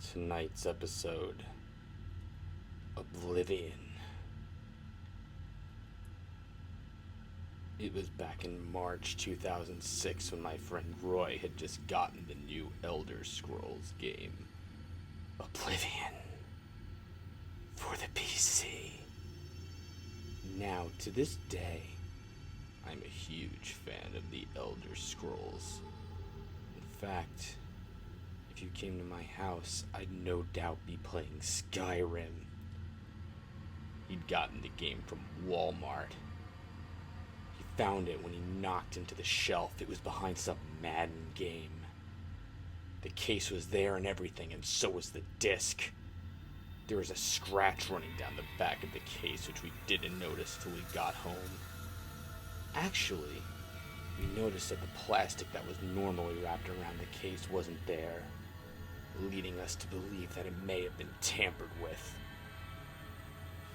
Tonight's episode, Oblivion. It was back in March 2006 when my friend Roy had just gotten the new Elder Scrolls game, Oblivion, for the PC. Now, to this day, I'm a huge fan of the Elder Scrolls. In fact, if you came to my house, I'd no doubt be playing Skyrim. He'd gotten the game from Walmart. He found it when he knocked into the shelf. It was behind some Madden game. The case was there and everything, and so was the disc. There was a scratch running down the back of the case, which we didn't notice till we got home. Actually, we noticed that the plastic that was normally wrapped around the case wasn't there, leading us to believe that it may have been tampered with.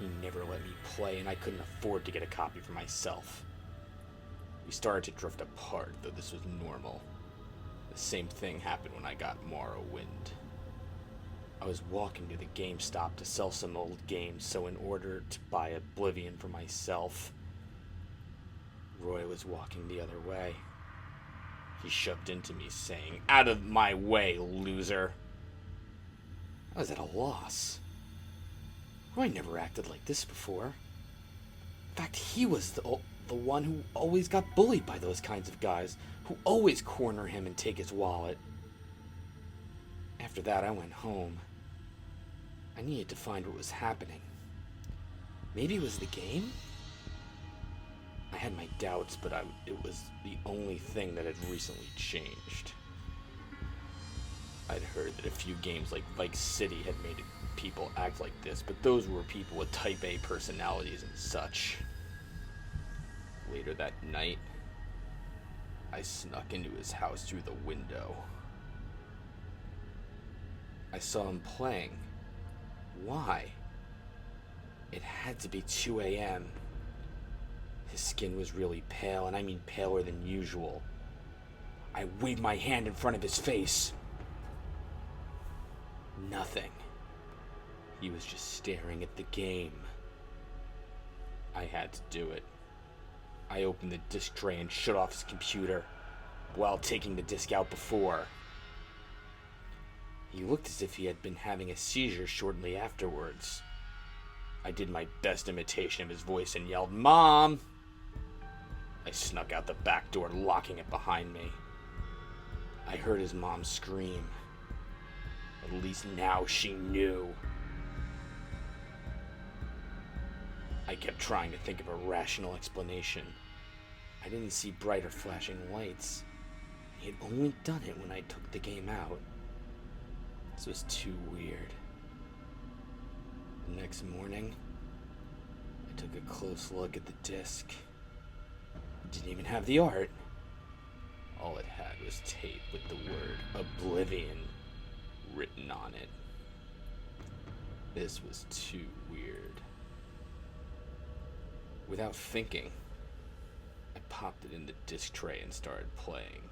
He never let me play, and I couldn't afford to get a copy for myself. We started to drift apart, though this was normal. The same thing happened when I got Morrowind. I was walking to the GameStop to sell some old games, so in order to buy Oblivion for myself, Roy was walking the other way. He shoved into me, saying, "Out of my way, loser." I was at a loss. Roy never acted like this before. In fact, he was the one who always got bullied by those kinds of guys, who always corner him and take his wallet. After that, I went home. I needed to find what was happening. Maybe it was the game? I had my doubts, but it was the only thing that had recently changed. I'd heard that a few games like Vice City had made people act like this, but those were people with type A personalities and such. Later that night, I snuck into his house through the window. I saw him playing. Why? It had to be 2 a.m. His skin was really pale, and I mean paler than usual. I waved my hand in front of his face. Nothing. He was just staring at the game. I had to do it. I opened the disc tray and shut off his computer while taking the disc out before. He looked as if he had been having a seizure shortly afterwards. I did my best imitation of his voice and yelled, "Mom!" I snuck out the back door, locking it behind me. I heard his mom scream. At least now she knew. I kept trying to think of a rational explanation. I didn't see bright or flashing lights. He had only done it when I took the game out. This was too weird. The next morning, I took a close look at the disc. It didn't even have the art. All it had was tape with the word Oblivion written on it. This was too weird. Without thinking, I popped it in the disc tray and started playing.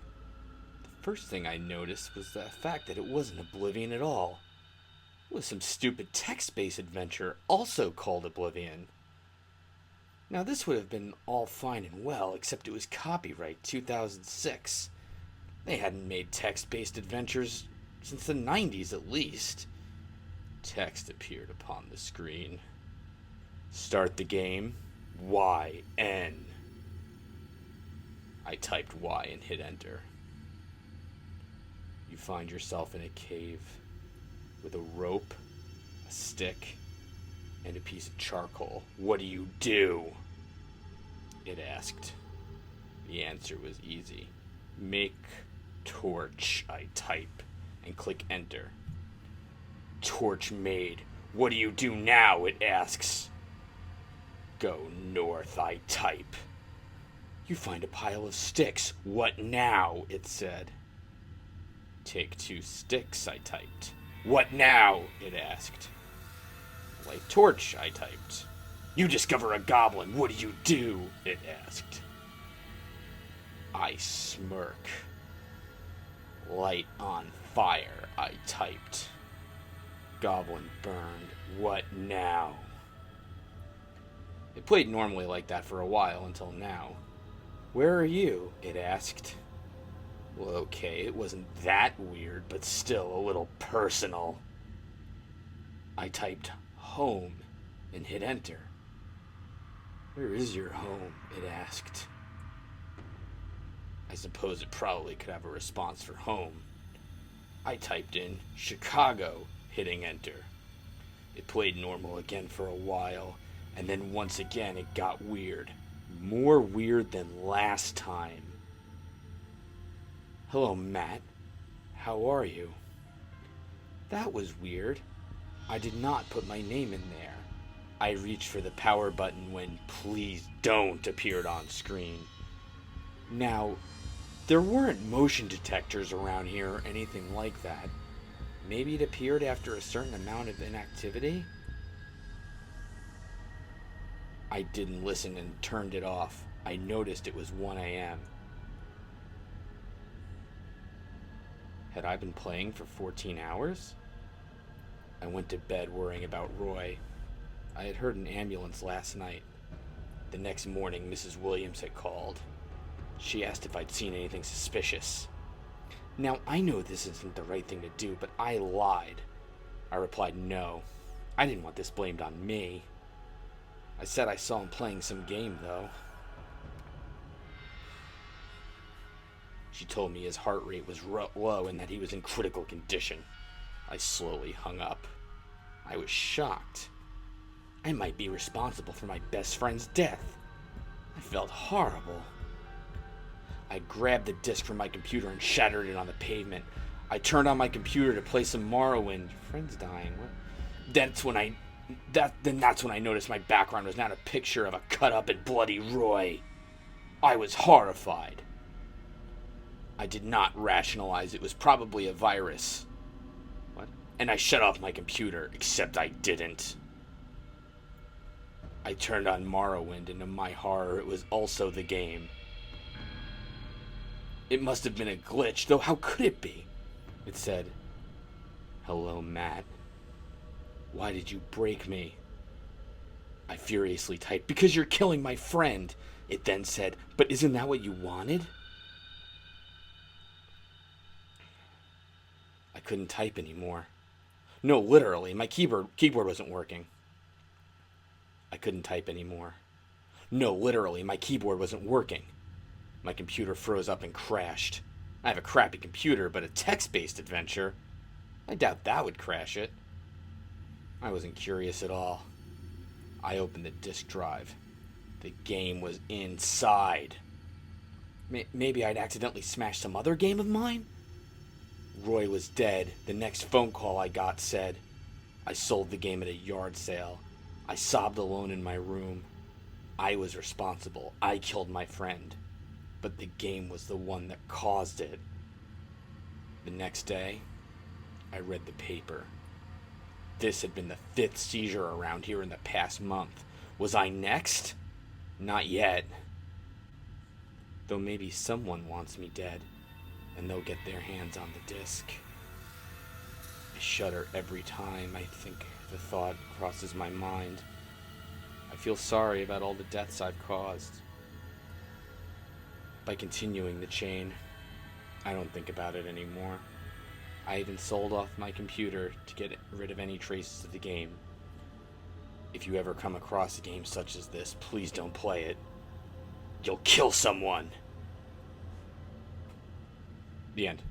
The first thing I noticed was the fact that it wasn't Oblivion at all. It was some stupid text-based adventure, also called Oblivion. Now, this would have been all fine and well, except it was copyright 2006. They hadn't made text-based adventures since the 90s at least. Text appeared upon the screen. Start the game. YN. I typed Y and hit enter. You find yourself in a cave with a rope, a stick, and a piece of charcoal. What do you do? It asked. The answer was easy. Make torch, I type, and click enter. Torch made. What do you do now? It asks. Go north, I type. You find a pile of sticks. What now? It said. Take 2 sticks, I typed. What now? It asked. Light torch, I typed. You discover a goblin. What do you do? It asked. I smirk. Light on fire, I typed. goblin burned. What now? It played normally like that for a while until now. Where are you? It asked. Well, okay, it wasn't that weird, but still a little personal. I typed home and hit enter. Where is your home? It asked. I suppose it probably could have a response for home. I typed in Chicago, hitting enter. It played normal again for a while, and then once again it got weird. More weird than last time. Hello, Matt. How are you? That was weird. I did not put my name in there. I reached for the power button when "Please Don't" appeared on screen. Now, there weren't motion detectors around here or anything like that. Maybe it appeared after a certain amount of inactivity? I didn't listen and turned it off. I noticed it was 1 a.m. Had I been playing for 14 hours? I went to bed worrying about Roy. I had heard an ambulance last night. The next morning, Mrs. Williams had called. She asked if I'd seen anything suspicious. Now, I know this isn't the right thing to do, but I lied. I replied no. I didn't want this blamed on me. I said I saw him playing some game, though. She told me his heart rate was low and that he was in critical condition. I slowly hung up. I was shocked. I might be responsible for my best friend's death. I felt horrible. I grabbed the disc from my computer and shattered it on the pavement. I turned on my computer to play some Morrowind. Friend's dying. What? That's when I noticed my background was not a picture of a cut up and bloody Roy. I was horrified. I did not rationalize it was probably a virus. What? And I shut off my computer, except I didn't. I turned on Morrowind, and to my horror, it was also the game. It must have been a glitch, though how could it be? It said, "Hello, Matt. Why did you break me?" I furiously typed, "Because you're killing my friend." It then said, "But isn't that what you wanted?" I couldn't type anymore. No, literally, my keyboard wasn't working. I couldn't type anymore. No, literally, my keyboard wasn't working. My computer froze up and crashed. I have a crappy computer, but a text-based adventure? I doubt that would crash it. I wasn't curious at all. I opened the disk drive. The game was inside. Maybe I'd accidentally smashed some other game of mine? Roy was dead. The next phone call I got said, "I sold the game at a yard sale." I sobbed alone in my room. I was responsible. I killed my friend. But the game was the one that caused it. The next day, I read the paper. This had been the 5th seizure around here in the past month. Was I next? Not yet. Though maybe someone wants me dead, and they'll get their hands on the disc. I shudder every time I think the thought crosses my mind. I feel sorry about all the deaths I've caused. By continuing the chain, I don't think about it anymore. I even sold off my computer to get rid of any traces of the game. If you ever come across a game such as this, please don't play it. You'll kill someone. The end.